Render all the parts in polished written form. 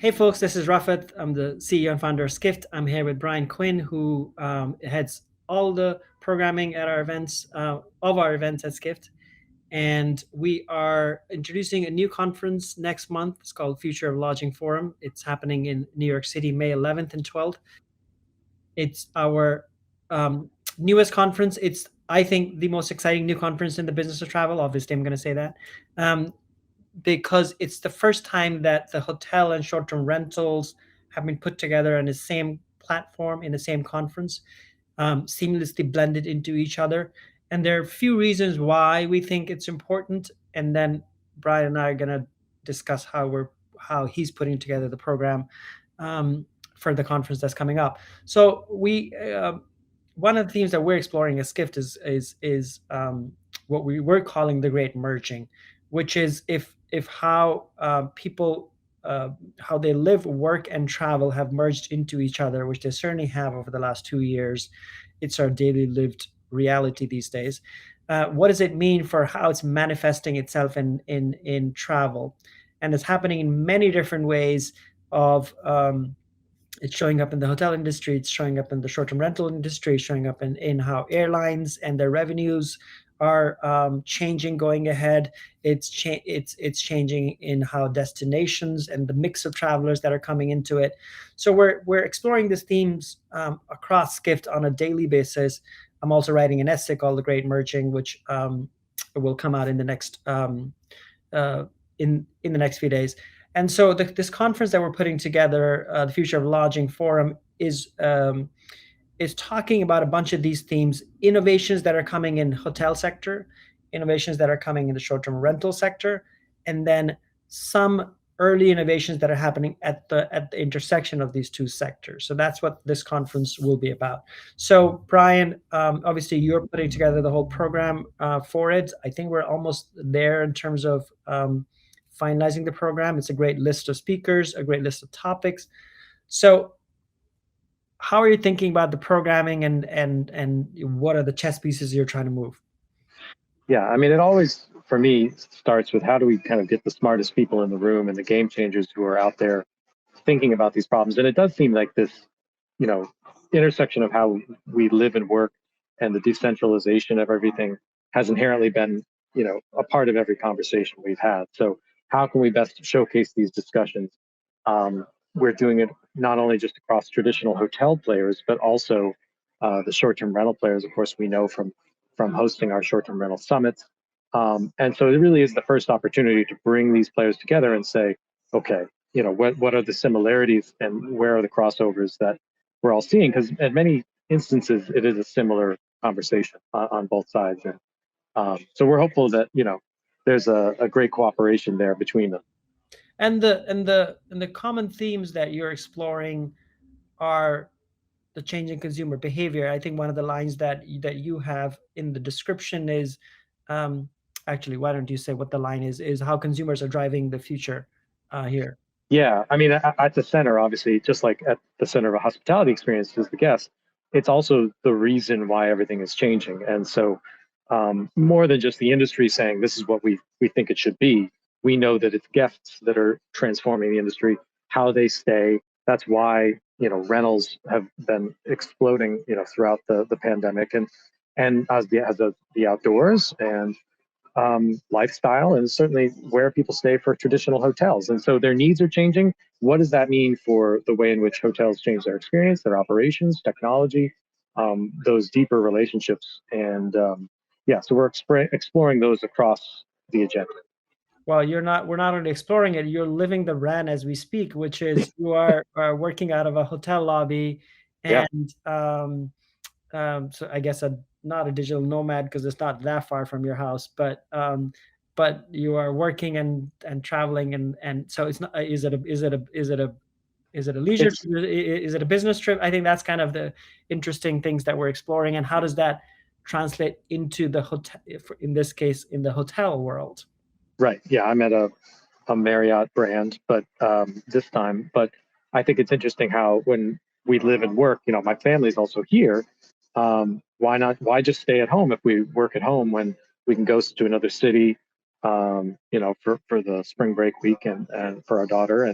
Hey folks, this is Rafat. I'm the CEO and founder of Skift. I'm here with Brian Quinn, who heads all the programming at our events, of our events at Skift. And we are introducing a new conference next month. It's called Future of Lodging Forum. It's happening in New York City, May 11th and 12th. It's our newest conference. It's, I think, the most exciting new conference in the business of travel. Obviously, I'm going to say that. Because it's the first time that the hotel and short-term rentals have been put together on the same platform in the same conference, seamlessly blended into each other. And there are a few reasons why we think it's important. And then Brian and I are going to discuss how he's putting together the program for the conference that's coming up. So one of the themes that we're exploring as Skift is what we were calling the Great Merging, which is if how people how they live, work, and travel have merged into each other, which they certainly have over the last 2 years. It's our daily lived reality these days. What does it mean for how it's manifesting itself in travel? And it's happening in many different ways. Of It's showing up in the hotel industry, it's showing up in the short-term rental industry, it's showing up in how airlines and their revenues are changing going ahead. It's changing in how destinations and the mix of travelers that are coming into it. So we're exploring these themes across Skift on a daily basis. I'm also writing an essay called The Great Merging, which will come out in the next uh, in the next few days. And so this conference that we're putting together, the Future of Lodging Forum, is talking about a bunch of these themes: innovations that are coming in hotel sector, innovations that are coming in the short-term rental sector, and then some early innovations that are happening at the intersection of these two sectors. So that's what this conference will be about. So Brian, obviously you're putting together the whole program for it. I think we're almost there in terms of finalizing the program. It's a great list of speakers, a great list of topics. So how are you thinking about the programming, and what are the chess pieces you're trying to move? Yeah, I mean, it always, for me, starts with how do we kind of get the smartest people in the room and the game changers who are out there thinking about these problems. And it does seem like this, you know, intersection of how we live and work and the decentralization of everything has inherently been, a part of every conversation we've had. So how can we best showcase these discussions? We're doing it not only just across traditional hotel players, but also the short-term rental players. Of course, we know from hosting our short-term rental summits. And so it really is the first opportunity to bring these players together and say, okay, what are the similarities and where are the crossovers that we're all seeing? Because in many instances, it is a similar conversation on both sides. And so we're hopeful that, there's a great cooperation there between them. And the common themes that you're exploring are the changing consumer behavior. I think one of the lines that you have in the description is, um, actually, why don't you say what the line is how consumers are driving the future here. Yeah, I mean, at the center, obviously, just like at the center of a hospitality experience is the guest, it's also the reason why everything is changing. And so, more than just the industry saying this is what we think it should be, we know that it's guests that are transforming the industry, how they stay. That's why rentals have been exploding throughout the pandemic, and as the outdoors and lifestyle and certainly where people stay for traditional hotels. And so their needs are changing. What does that mean for the way in which hotels change their experience, their operations, technology, those deeper relationships? And yeah, so we're exploring those across the agenda. Well, we're not only exploring it, you're living the brand as we speak, which is you are working out of a hotel lobby. Yeah. And so I guess not a digital nomad because it's not that far from your house, but you are working and traveling, and so it's not. Is it a leisure It's trip? Is it a business trip? I think that's kind of the interesting things that we're exploring, and how does that translate into the hotel, in this case, in the hotel world? right. Yeah, I'm at a Marriott brand, but this time. But I think it's interesting how when we live and work, my family's also here. Why not? Why just stay at home if we work at home when we can go to another city, for the spring break week and for our daughter.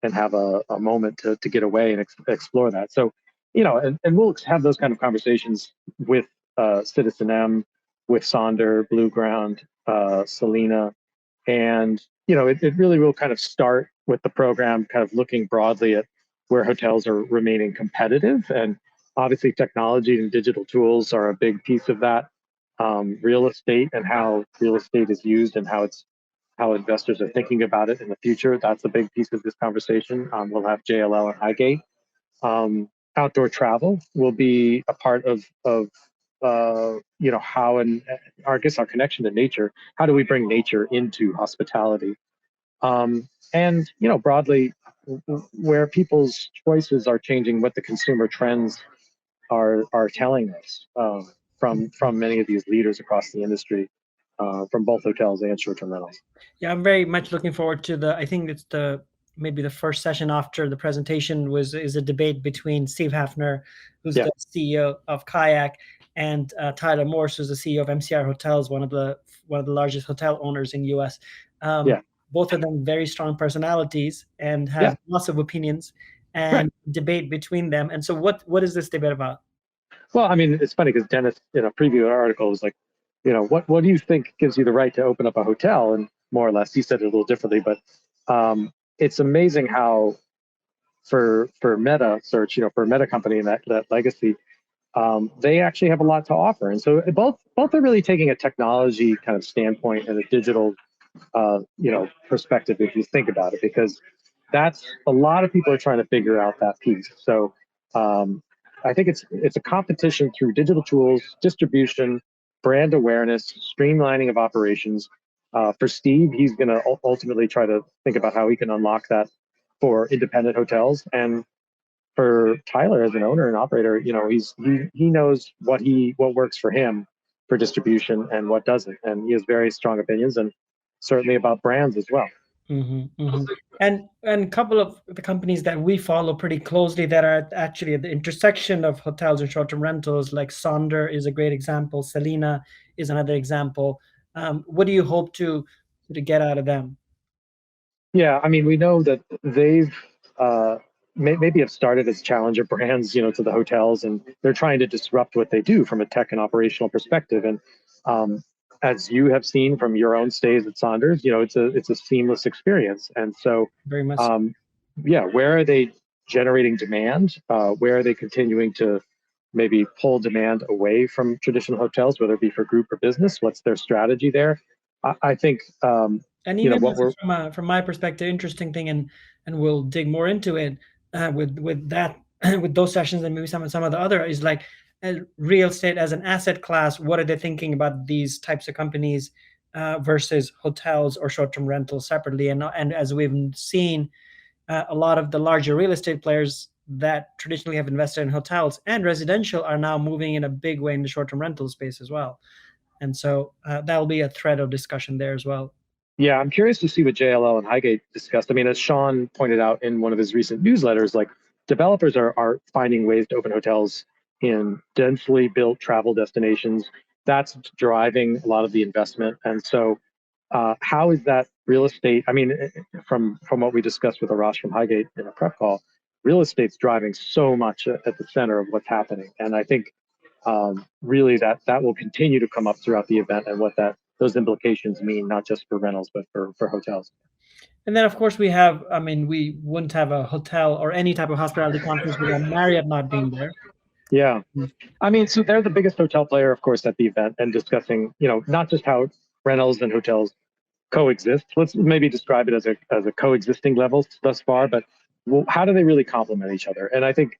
and have a moment to get away and explore that. So, and we'll have those kind of conversations with Citizen M, with Sonder, Blue Ground, Selena, and it really will kind of start with the program, kind of looking broadly at where hotels are remaining competitive, and obviously technology and digital tools are a big piece of that. Real estate and how real estate is used and how investors are thinking about it in the future. That's a big piece of this conversation. We'll have JLL and Highgate. Outdoor travel will be a part of how, and I guess our connection to nature. How do we bring nature into hospitality? And broadly, where people's choices are changing, what the consumer trends are telling us from many of these leaders across the industry, from both hotels and short-term rentals. Yeah, I'm very much looking forward to I think it's maybe the first session after the presentation is a debate between Steve Hafner, who's the CEO of Kayak, and Tyler Morse, who's the CEO of MCR Hotels, one of the largest hotel owners in US. Both of them very strong personalities and have lots of opinions, and debate between them. And so what is this debate about? Well, I mean, it's funny because Dennis, in a preview article, was like, what do you think gives you the right to open up a hotel? And more or less, he said it a little differently, but it's amazing how for Meta Search, for a Meta company and that legacy, they actually have a lot to offer. And so both are really taking a technology kind of standpoint and a digital perspective, if you think about it, because that's a lot of people are trying to figure out that piece. So I think it's a competition through digital tools, distribution, brand awareness, streamlining of operations. For Steve, he's going to ultimately try to think about how he can unlock that for independent hotels. And for Tyler, as an owner and operator, he knows what works for him for distribution and what doesn't, and he has very strong opinions, and certainly about brands as well. Mm-hmm, mm-hmm. And a couple of the companies that we follow pretty closely that are actually at the intersection of hotels and short-term rentals, like Sonder is a great example. Selena is another example. What do you hope to get out of them? Yeah, I mean, we know that they've maybe have started as challenger brands, to the hotels, and they're trying to disrupt what they do from a tech and operational perspective. And as you have seen from your own stays at Saunders, it's a seamless experience. And so, very much. Where are they generating demand? Where are they continuing to maybe pull demand away from traditional hotels, whether it be for group or business? What's their strategy there? I think. And even from my perspective, interesting thing, and we'll dig more into it with that with those sessions, and maybe some of the other is like real estate as an asset class. What are they thinking about these types of companies versus hotels or short-term rentals separately? And as we've seen, a lot of the larger real estate players that traditionally have invested in hotels and residential are now moving in a big way in the short-term rental space as well. And so that'll be a thread of discussion there as well. Yeah, I'm curious to see what JLL and Highgate discussed. I mean, as Sean pointed out in one of his recent newsletters, like developers are finding ways to open hotels in densely built travel destinations. That's driving a lot of the investment. And so how is that real estate? I mean, from what we discussed with Arash from Highgate in a prep call, real estate's driving so much at the center of what's happening. And I think really that will continue to come up throughout the event, and what those implications mean, not just for rentals, but for hotels. And then, of course, we wouldn't have a hotel or any type of hospitality conference without Marriott not being there. Yeah. I mean, so they're the biggest hotel player, of course, at the event, and discussing, not just how rentals and hotels coexist. Let's maybe describe it as a coexisting level thus far, but how do they really complement each other? And I think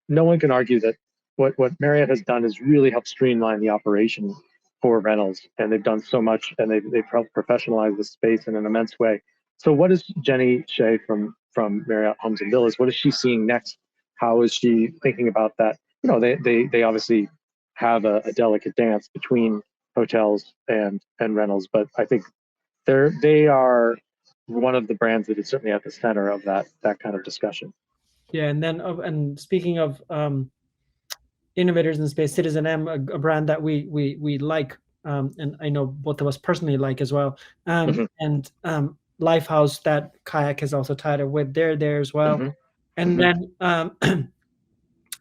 no one can argue that what Marriott has done is really helped streamline the operation for rentals, and they've done so much, and they've helped professionalize the space in an immense way. So what is Jenny Shea from Marriott Homes and Villas? What is she seeing next? How is she thinking about that? They obviously have a delicate dance between hotels and rentals, but I think they are one of the brands that is certainly at the center of that kind of discussion. Yeah, and then and speaking of innovators in the space, Citizen M, a brand that we like, and I know both of us personally like as well. And Lifehouse that Kayak has also tied up with. They're there as well. Hmm. And Hmm. then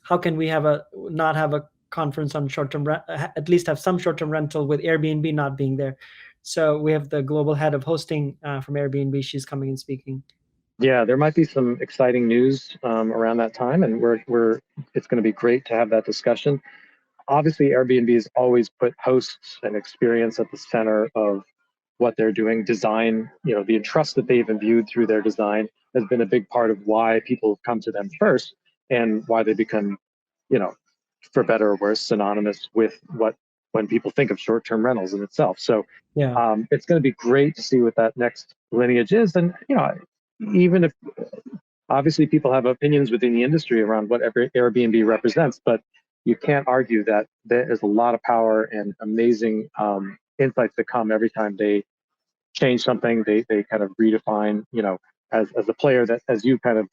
how can we have a not have a conference on short-term at least have some short-term rental with Airbnb not being there? So we have the global head of hosting from Airbnb. She's coming and speaking. Yeah, there might be some exciting news around that time, and we're it's going to be great to have that discussion. Obviously, Airbnb has always put hosts and experience at the center of what they're doing. Design, the trust that they've imbued through their design has been a big part of why people have come to them first, and why they become, you know, for better or worse, synonymous with what when people think of short-term rentals in itself. So Yeah, it's going to be great to see what that next lineage is, and even if obviously people have opinions within the industry around what Airbnb represents, but you can't argue that there is a lot of power and amazing insights that come every time they change something. They kind of redefine, as a player that, as you kind of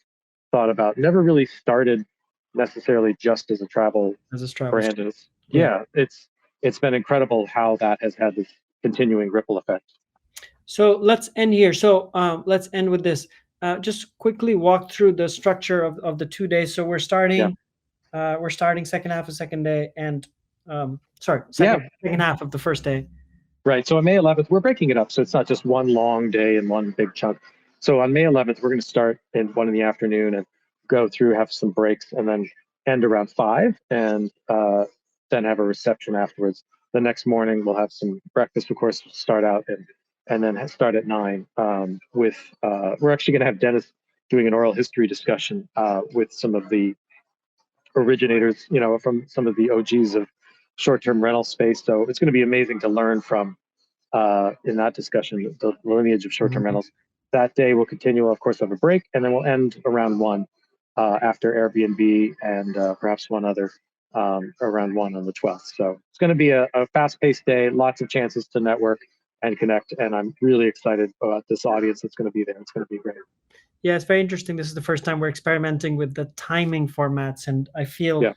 thought about, never really started necessarily just as a travel as a travel brand. story. And Yeah. yeah, it's been incredible how that has had this continuing ripple effect. So let's end here. So let's end with this. Just quickly walk through the structure of the 2 days. So Yeah. we're starting second half of second day and sorry, Yeah. second half of the first day. Right. So on May 11th, we're breaking it up. So it's not just one long day and one big chunk. So on May 11th, we're going to start in one in the afternoon and go through, have some breaks, and then end around 5, and then have a reception afterwards. The next morning, we'll have some breakfast, of course, start out, and then start at 9 with, we're actually going to have Dennis doing an oral history discussion with some of the originators, from some of the OGs of short-term rental space. So it's going to be amazing to learn from in that discussion, the lineage of short-term Mhm. rentals. That day will continue, of course, have a break, and then we'll end around 1 after Airbnb and perhaps one other around 1 on the 12th. So it's going to be a fast-paced day, lots of chances to network and connect, and I'm really excited about this audience that's going to be there. It's going to be great. Yeah, it's very interesting. This is the first time we're experimenting with the timing formats, and I feel Yeah.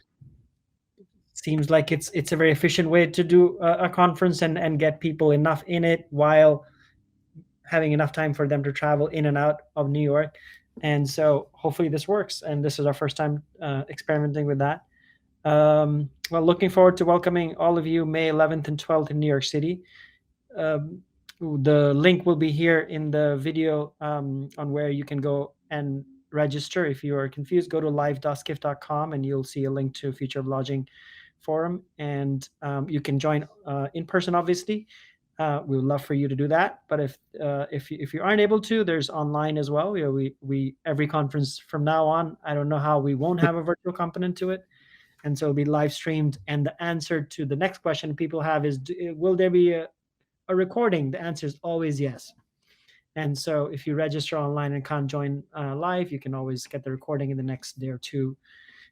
seems like it's a very efficient way to do a conference and get people enough in it while having enough time for them to travel in and out of New York. And so hopefully this works. And this is our first time experimenting with that. Well, looking forward to welcoming all of you May 11th and 12th in New York City. Um, the link will be here in the video on where you can go and register. If you are confused, go to live.skift.com and you'll see a link to Future of Lodging forum, and you can join in person. Obviously, we would love for you to do that. But if you aren't able to, there's online as well. We every conference from now on, I don't know how we won't have a virtual component to it, and so it'll be live streamed. And the answer to the next question people have is, will there be a recording? The answer is always yes. And so if you register online and can't join live, you can always get the recording in the next day or two.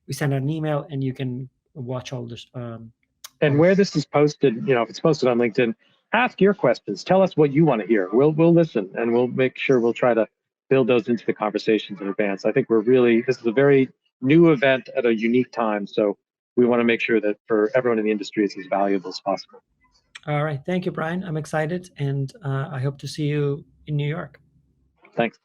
We send out an email and you can watch all this. And where this is posted, if it's posted on LinkedIn, ask your questions. Tell us what you want to hear. We'll listen, and we'll make sure we'll try to build those into the conversations in advance. I think this is a very new event at a unique time. So we want to make sure that for everyone in the industry, it's as valuable as possible. All right. Thank you, Brian. I'm excited, and I hope to see you in New York. Thanks.